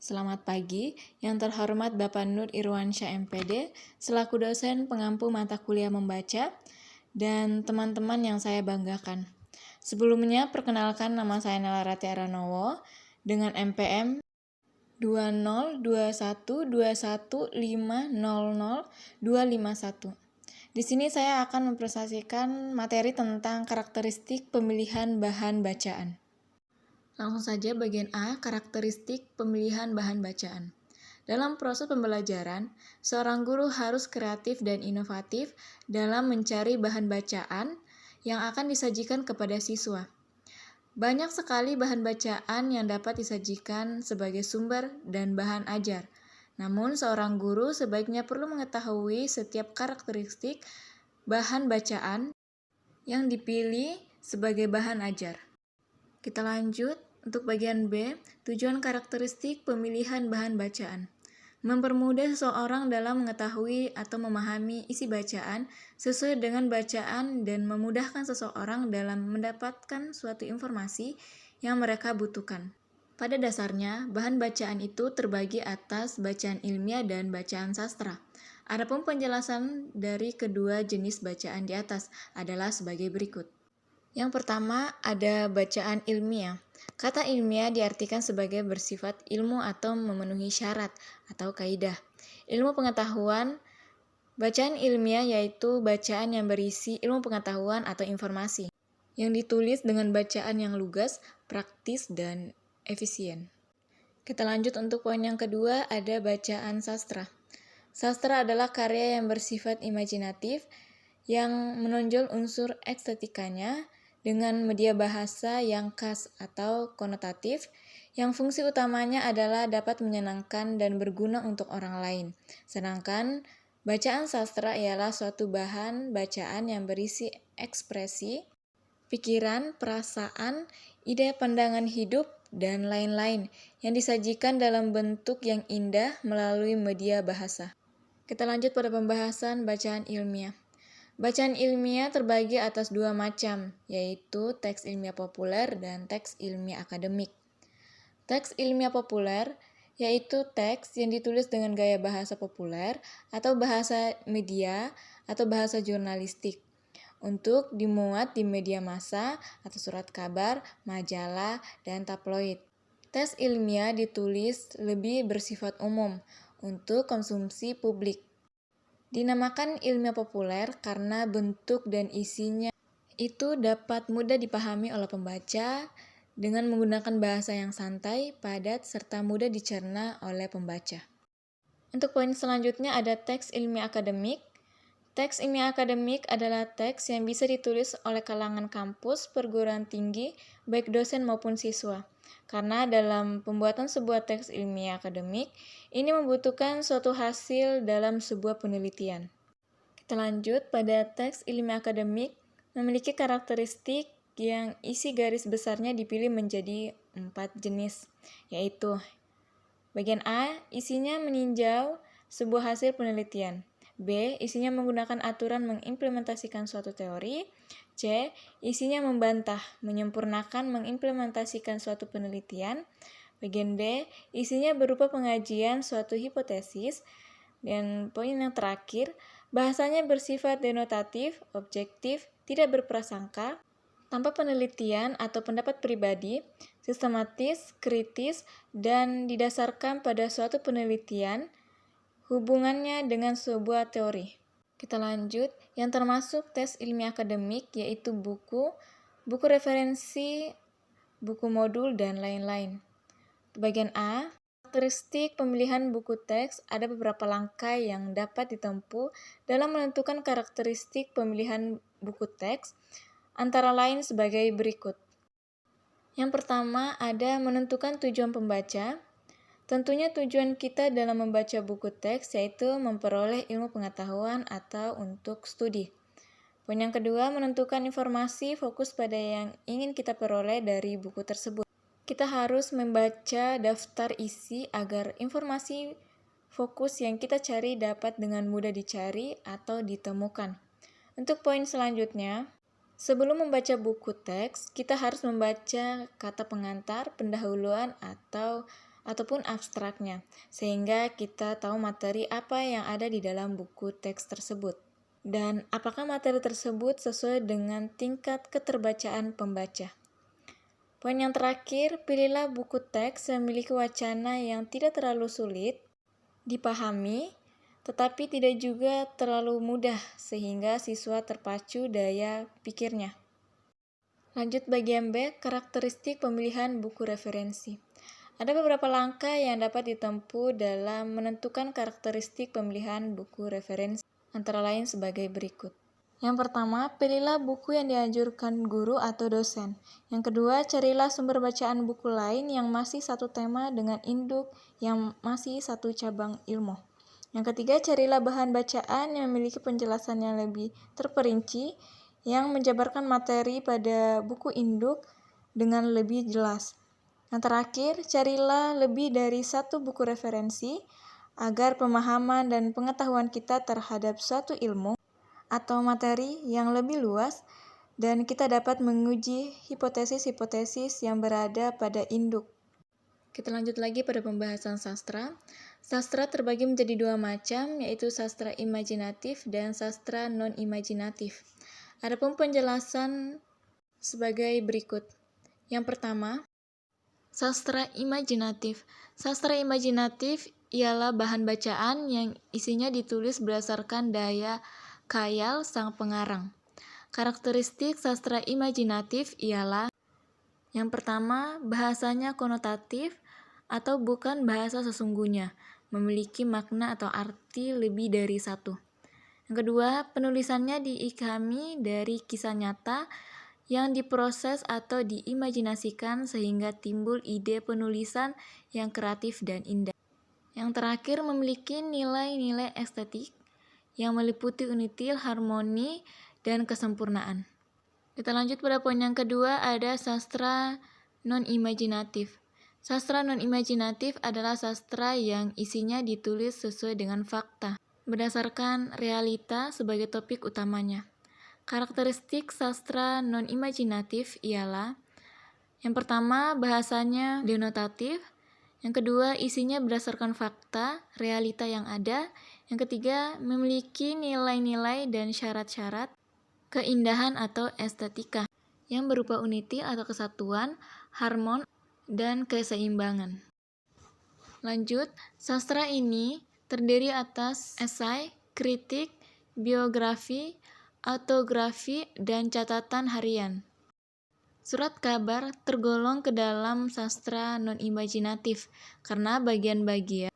Selamat pagi, yang terhormat Bapak Nur Irwansyah MPD, selaku dosen pengampu mata kuliah membaca, dan teman-teman yang saya banggakan. Sebelumnya, perkenalkan nama saya Nela Rati Aranowo dengan MPM 202121205000251. Di sini saya akan mempresentasikan materi tentang karakteristik pemilihan bahan bacaan. Langsung saja bagian A, karakteristik pemilihan bahan bacaan. Dalam proses pembelajaran, seorang guru harus kreatif dan inovatif dalam mencari bahan bacaan yang akan disajikan kepada siswa. Banyak sekali bahan bacaan yang dapat disajikan sebagai sumber dan bahan ajar. Namun, seorang guru sebaiknya perlu mengetahui setiap karakteristik bahan bacaan yang dipilih sebagai bahan ajar. Kita lanjut. Untuk bagian B, tujuan karakteristik pemilihan bahan bacaan. Mempermudah seseorang dalam mengetahui atau memahami isi bacaan sesuai dengan bacaan dan memudahkan seseorang dalam mendapatkan suatu informasi yang mereka butuhkan. Pada dasarnya, bahan bacaan itu terbagi atas bacaan ilmiah dan bacaan sastra. Adapun penjelasan dari kedua jenis bacaan di atas adalah sebagai berikut. Yang pertama, ada bacaan ilmiah. Kata ilmiah diartikan sebagai bersifat ilmu atau memenuhi syarat atau kaidah. Ilmu pengetahuan, bacaan ilmiah yaitu bacaan yang berisi ilmu pengetahuan atau informasi, yang ditulis dengan bacaan yang lugas, praktis, dan efisien. Kita lanjut untuk poin yang kedua, ada bacaan sastra. Sastra adalah karya yang bersifat imajinatif, yang menonjol unsur estetikanya, dengan media bahasa yang khas atau konotatif, yang fungsi utamanya adalah dapat menyenangkan dan berguna untuk orang lain. Sedangkan bacaan sastra ialah suatu bahan bacaan yang berisi ekspresi, pikiran, perasaan, ide, pandangan hidup, dan lain-lain yang disajikan dalam bentuk yang indah melalui media bahasa. Kita lanjut pada pembahasan bacaan ilmiah. Bacaan ilmiah terbagi atas dua macam, yaitu teks ilmiah populer dan teks ilmiah akademik. Teks ilmiah populer yaitu teks yang ditulis dengan gaya bahasa populer atau bahasa media atau bahasa jurnalistik untuk dimuat di media massa atau surat kabar, majalah, dan tabloid. Teks ilmiah ditulis lebih bersifat umum untuk konsumsi publik. Dinamakan ilmiah populer karena bentuk dan isinya itu dapat mudah dipahami oleh pembaca dengan menggunakan bahasa yang santai, padat, serta mudah dicerna oleh pembaca. Untuk poin selanjutnya ada teks ilmiah akademik. Teks ilmiah akademik adalah teks yang bisa ditulis oleh kalangan kampus, perguruan tinggi, baik dosen maupun siswa. Karena dalam pembuatan sebuah teks ilmiah akademik, ini membutuhkan suatu hasil dalam sebuah penelitian. Kita lanjut pada teks ilmiah akademik, memiliki karakteristik yang isi garis besarnya dipilih menjadi 4 jenis, yaitu bagian A, isinya meninjau sebuah hasil penelitian. B, isinya menggunakan aturan mengimplementasikan suatu teori. C, isinya membantah, menyempurnakan, mengimplementasikan suatu penelitian. Bagian D, isinya berupa pengajian suatu hipotesis. Dan poin yang terakhir, bahasanya bersifat denotatif, objektif, tidak berprasangka, tanpa penelitian atau pendapat pribadi, sistematis, kritis, dan didasarkan pada suatu penelitian, hubungannya dengan sebuah teori. Kita lanjut, yang termasuk tes ilmiah akademik yaitu buku referensi, buku modul, dan lain-lain. Bagian A, karakteristik pemilihan buku teks, ada beberapa langkah yang dapat ditempuh dalam menentukan karakteristik pemilihan buku teks, antara lain sebagai berikut. Yang pertama ada menentukan tujuan pembaca. Tentunya tujuan kita dalam membaca buku teks yaitu memperoleh ilmu pengetahuan atau untuk studi. Poin yang kedua, menentukan informasi fokus pada yang ingin kita peroleh dari buku tersebut. Kita harus membaca daftar isi agar informasi fokus yang kita cari dapat dengan mudah dicari atau ditemukan. Untuk poin selanjutnya, sebelum membaca buku teks, kita harus membaca kata pengantar, pendahuluan, atau ataupun abstraknya, sehingga kita tahu materi apa yang ada di dalam buku teks tersebut. Dan apakah materi tersebut sesuai dengan tingkat keterbacaan pembaca. Poin yang terakhir, pilihlah buku teks yang memiliki wacana yang tidak terlalu sulit dipahami, tetapi tidak juga terlalu mudah sehingga siswa terpacu daya pikirnya. Lanjut bagian B, karakteristik pemilihan buku referensi. Ada beberapa langkah yang dapat ditempuh dalam menentukan karakteristik pemilihan buku referensi, antara lain sebagai berikut. Yang pertama, pilihlah buku yang dianjurkan guru atau dosen. Yang kedua, carilah sumber bacaan buku lain yang masih satu tema dengan induk yang masih satu cabang ilmu. Yang ketiga, carilah bahan bacaan yang memiliki penjelasan yang lebih terperinci, yang menjabarkan materi pada buku induk dengan lebih jelas. Yang terakhir, carilah lebih dari satu buku referensi, agar pemahaman dan pengetahuan kita terhadap suatu ilmu atau materi yang lebih luas, dan kita dapat menguji hipotesis-hipotesis yang berada pada induk. Kita lanjut lagi pada pembahasan sastra. Sastra terbagi menjadi dua macam, yaitu sastra imajinatif dan sastra non-imajinatif. Adapun penjelasan sebagai berikut. Yang pertama, sastra imajinatif. Sastra imajinatif ialah bahan bacaan yang isinya ditulis berdasarkan daya khayal sang pengarang. Karakteristik sastra imajinatif ialah: yang pertama, bahasanya konotatif atau bukan bahasa sesungguhnya, memiliki makna atau arti lebih dari satu. Yang kedua, penulisannya diilhami dari kisah nyata yang diproses atau diimajinasikan sehingga timbul ide penulisan yang kreatif dan indah. Yang terakhir, memiliki nilai-nilai estetik yang meliputi unitil, harmoni, dan kesempurnaan. Kita lanjut pada poin yang kedua, ada sastra non-imajinatif. Sastra non-imajinatif adalah sastra yang isinya ditulis sesuai dengan fakta, berdasarkan realita sebagai topik utamanya. Karakteristik sastra non-imajinatif ialah: yang pertama, bahasanya denotatif. Yang kedua, isinya berdasarkan fakta, realita yang ada. Yang ketiga, memiliki nilai-nilai dan syarat-syarat keindahan atau estetika yang berupa unity atau kesatuan, harmon, dan keseimbangan. Lanjut, sastra ini terdiri atas esai, kritik, biografi, autografi, dan catatan harian. Surat kabar tergolong ke dalam sastra non-imajinatif karena bagian-bagian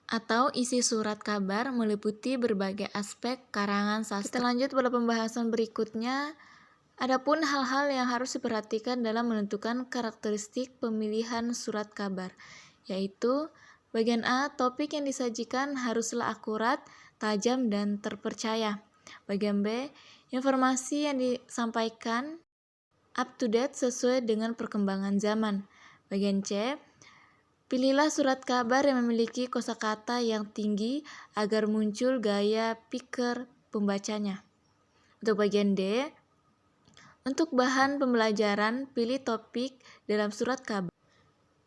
atau isi surat kabar meliputi berbagai aspek karangan sastra. Kita lanjut pada pembahasan berikutnya. Adapun hal-hal yang harus diperhatikan dalam menentukan karakteristik pemilihan surat kabar, yaitu bagian A, topik yang disajikan haruslah akurat, tajam, dan terpercaya. Bagian B, informasi yang disampaikan up to date sesuai dengan perkembangan zaman. Bagian C, pilihlah surat kabar yang memiliki kosakata yang tinggi agar muncul gaya pikir pembacanya. Untuk bagian D, untuk bahan pembelajaran, pilih topik dalam surat kabar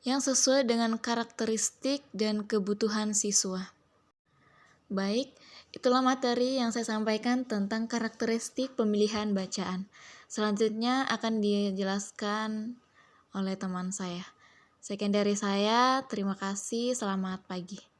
yang sesuai dengan karakteristik dan kebutuhan siswa. Baik, itulah materi yang saya sampaikan tentang karakteristik pemilihan bacaan. Selanjutnya akan dijelaskan oleh teman saya. Sekian dari saya, terima kasih, selamat pagi.